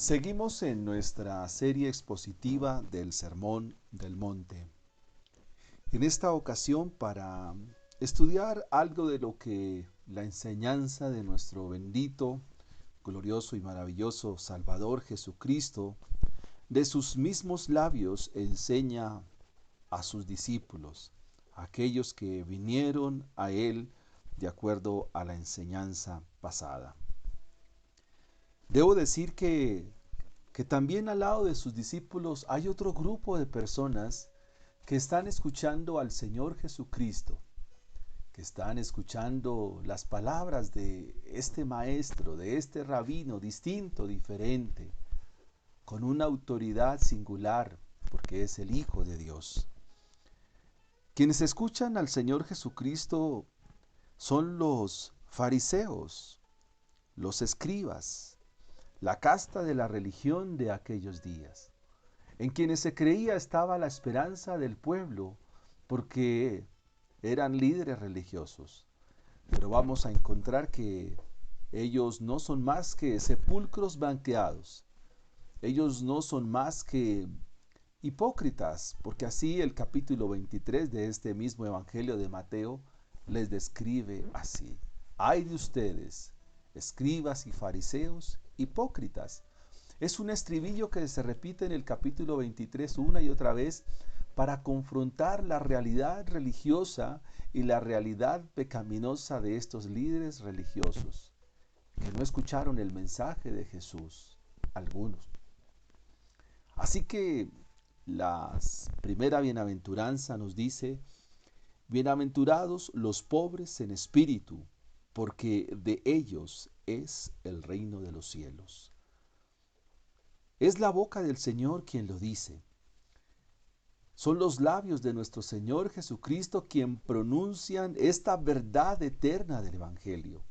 Seguimos en nuestra serie expositiva del Sermón del Monte. En esta ocasión para estudiar algo de lo que la enseñanza de nuestro bendito, glorioso y maravilloso Salvador Jesucristo, de sus mismos labios enseña a sus discípulos, aquellos que vinieron a Él de acuerdo a la enseñanza pasada. Debo decir que también al lado de sus discípulos hay otro grupo de personas que están escuchando al Señor Jesucristo, que están escuchando las palabras de este maestro, de este rabino distinto, diferente, con una autoridad singular, porque es el Hijo de Dios. Quienes escuchan al Señor Jesucristo son los fariseos, los escribas, la casta de la religión de aquellos días. En quienes se creía estaba la esperanza del pueblo, porque eran líderes religiosos. Pero vamos a encontrar que ellos no son más que sepulcros blanqueados. Ellos no son más que hipócritas, porque así el capítulo 23 de este mismo Evangelio de Mateo les describe así. Ay de ustedes, escribas y fariseos, hipócritas. Es un estribillo que se repite en el capítulo 23 una y otra vez para confrontar la realidad religiosa y la realidad pecaminosa de estos líderes religiosos, que no escucharon el mensaje de Jesús, algunos. Así que la primera bienaventuranza nos dice: bienaventurados los pobres en espíritu, porque de ellos es el reino de los cielos. Es la boca del Señor quien lo dice. Son los labios de nuestro Señor Jesucristo quien pronuncian esta verdad eterna del Evangelio.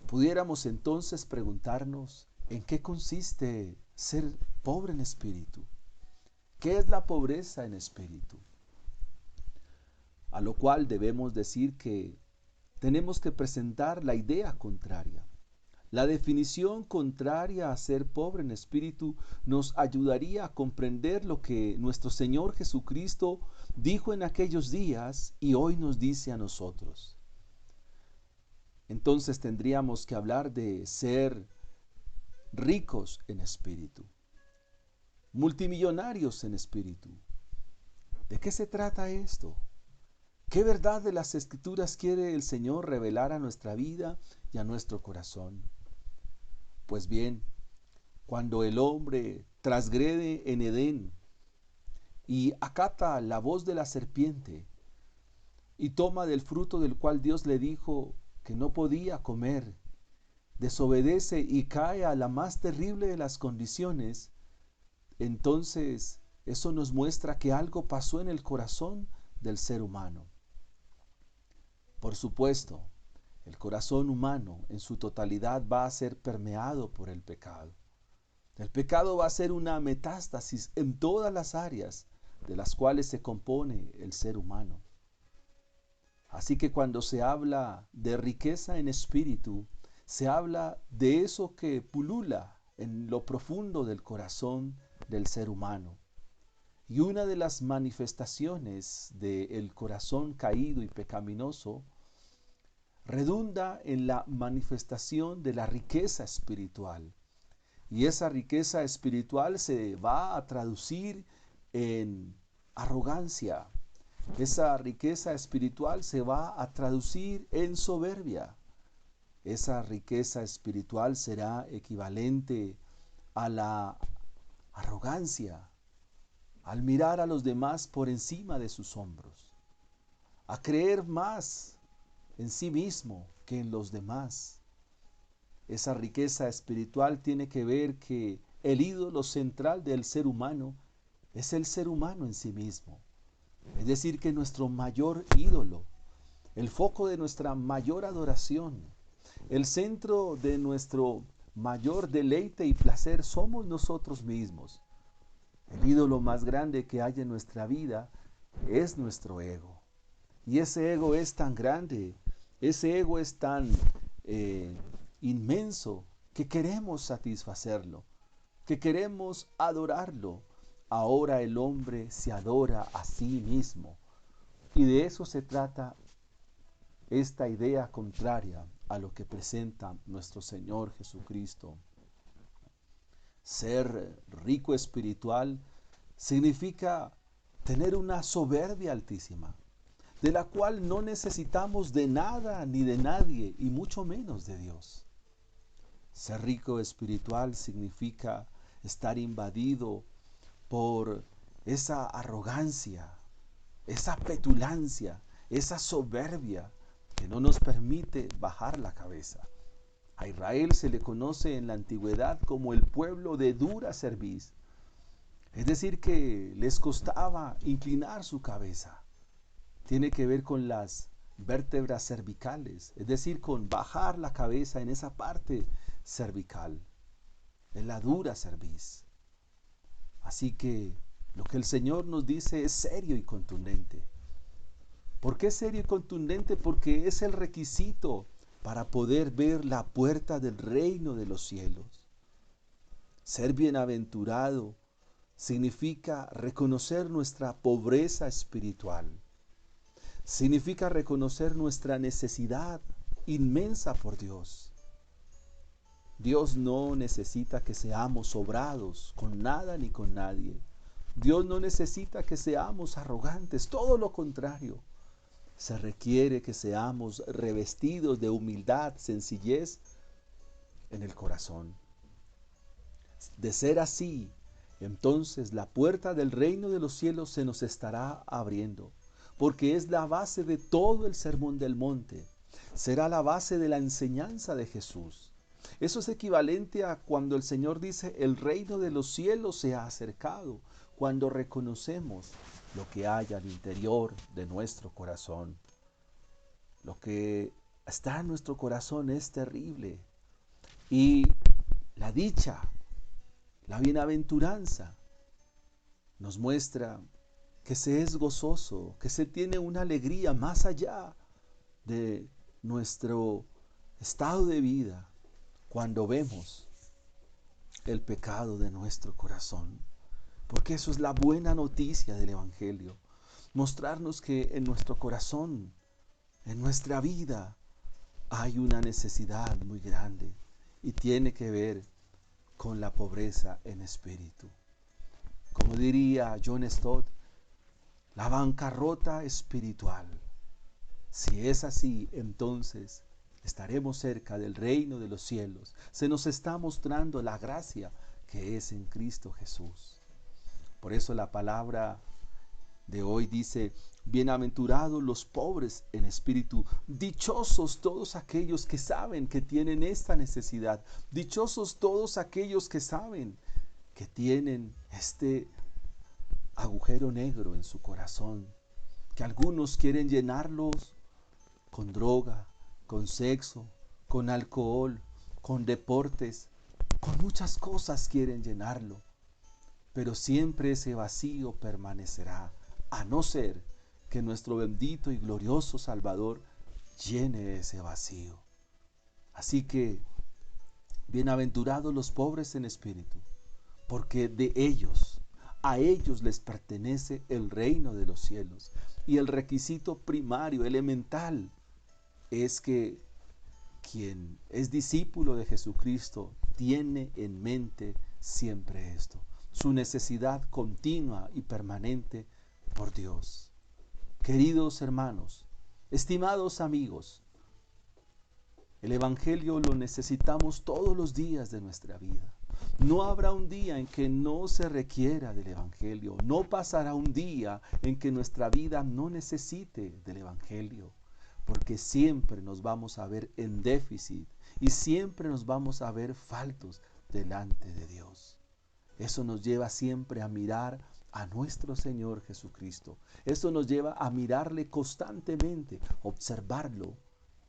Pudiéramos entonces preguntarnos en qué consiste ser pobre en espíritu. ¿Qué es la pobreza en espíritu? A lo cual debemos decir que tenemos que presentar la idea contraria. La definición contraria a ser pobre en espíritu nos ayudaría a comprender lo que nuestro Señor Jesucristo dijo en aquellos días y hoy nos dice a nosotros. Entonces tendríamos que hablar de ser ricos en espíritu, multimillonarios en espíritu. ¿De qué se trata esto? ¿Qué verdad de las Escrituras quiere el Señor revelar a nuestra vida y a nuestro corazón? Pues bien, cuando el hombre transgrede en Edén y acata la voz de la serpiente y toma del fruto del cual Dios le dijo que no podía comer, desobedece y cae a la más terrible de las condiciones, entonces eso nos muestra que algo pasó en el corazón del ser humano. Por supuesto, el corazón humano en su totalidad va a ser permeado por el pecado. El pecado va a ser una metástasis en todas las áreas de las cuales se compone el ser humano. Así que cuando se habla de riqueza en espíritu, se habla de eso que pulula en lo profundo del corazón del ser humano. Y una de las manifestaciones del corazón caído y pecaminoso redunda en la manifestación de la riqueza espiritual. Y esa riqueza espiritual se va a traducir en arrogancia. Esa riqueza espiritual se va a traducir en soberbia. Esa riqueza espiritual será equivalente a la arrogancia, al mirar a los demás por encima de sus hombros, a creer más en sí mismo que en los demás. Esa riqueza espiritual tiene que ver que el ídolo central del ser humano es el ser humano en sí mismo. Es decir, que nuestro mayor ídolo, el foco de nuestra mayor adoración, el centro de nuestro mayor deleite y placer somos nosotros mismos. El ídolo más grande que hay en nuestra vida es nuestro ego. Y ese ego es tan grande, ese ego es tan inmenso que queremos satisfacerlo. que queremos adorarlo. Ahora el hombre se adora a sí mismo. Y de eso se trata esta idea contraria a lo que presenta nuestro Señor Jesucristo. Ser rico espiritual significa tener una soberbia altísima, de la cual no necesitamos de nada ni de nadie, y mucho menos de Dios. Ser rico espiritual significa estar invadido por esa arrogancia, esa petulancia, esa soberbia que no nos permite bajar la cabeza. A Israel se le conoce en la antigüedad como el pueblo de dura cerviz, es decir, que les costaba inclinar su cabeza. Tiene que ver con las vértebras cervicales, es decir, con bajar la cabeza en esa parte cervical, en la dura cerviz. Así que lo que el Señor nos dice es serio y contundente. ¿Por qué serio y contundente? Porque es el requisito para poder ver la puerta del reino de los cielos. Ser bienaventurado significa reconocer nuestra pobreza espiritual. Significa reconocer nuestra necesidad inmensa por Dios. Dios no necesita que seamos sobrados con nada ni con nadie. Dios no necesita que seamos arrogantes, todo lo contrario. Se requiere que seamos revestidos de humildad, sencillez en el corazón. De ser así, entonces la puerta del reino de los cielos se nos estará abriendo, porque es la base de todo el sermón del monte. Será la base de la enseñanza de Jesús. Eso es equivalente a cuando el Señor dice, el reino de los cielos se ha acercado, cuando reconocemos lo que hay al interior de nuestro corazón. Lo que está en nuestro corazón es terrible. Y la dicha, la bienaventuranza, nos muestra que se es gozoso, que se tiene una alegría más allá de nuestro estado de vida cuando vemos el pecado de nuestro corazón. Porque eso es la buena noticia del Evangelio. Mostrarnos que en nuestro corazón, en nuestra vida, hay una necesidad muy grande y tiene que ver con la pobreza en espíritu. Como diría John Stott, la bancarrota espiritual. Si es así, entonces estaremos cerca del reino de los cielos. Se nos está mostrando la gracia que es en Cristo Jesús. Por eso la palabra de hoy dice, bienaventurados los pobres en espíritu, dichosos todos aquellos que saben que tienen esta necesidad, dichosos todos aquellos que saben que tienen este agujero negro en su corazón, que algunos quieren llenarlos con droga, con sexo, con alcohol, con deportes, con muchas cosas quieren llenarlo, pero siempre ese vacío permanecerá, a no ser que nuestro bendito y glorioso Salvador llene ese vacío. Así que, bienaventurados los pobres en espíritu, porque de ellos, a ellos les pertenece el reino de los cielos. Y el requisito primario, elemental, es que quien es discípulo de Jesucristo tiene en mente siempre esto, su necesidad continua y permanente por Dios. Queridos hermanos, estimados amigos, el Evangelio lo necesitamos todos los días de nuestra vida. No habrá un día en que no se requiera del Evangelio. No pasará un día en que nuestra vida no necesite del Evangelio. Porque siempre nos vamos a ver en déficit y siempre nos vamos a ver faltos delante de Dios. Eso nos lleva siempre a mirar a nuestro Señor Jesucristo. Eso nos lleva a mirarle constantemente, observarlo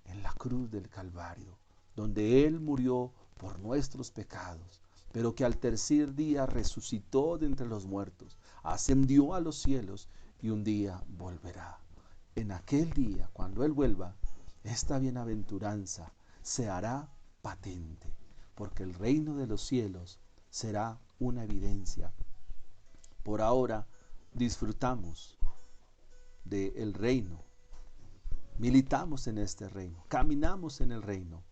en la cruz del Calvario, donde Él murió por nuestros pecados, pero que al tercer día resucitó de entre los muertos, ascendió a los cielos y un día volverá. En aquel día, cuando Él vuelva, esta bienaventuranza se hará patente, porque el reino de los cielos será una evidencia. Por ahora disfrutamos del reino, militamos en este reino, caminamos en el reino,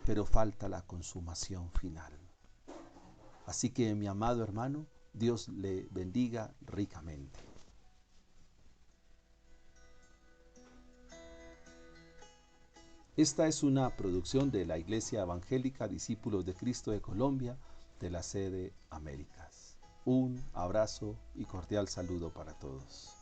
pero falta la consumación final. Así que, mi amado hermano, Dios le bendiga ricamente. Esta es una producción de la Iglesia Evangélica Discípulos de Cristo de Colombia, de la sede Américas. Un abrazo y cordial saludo para todos.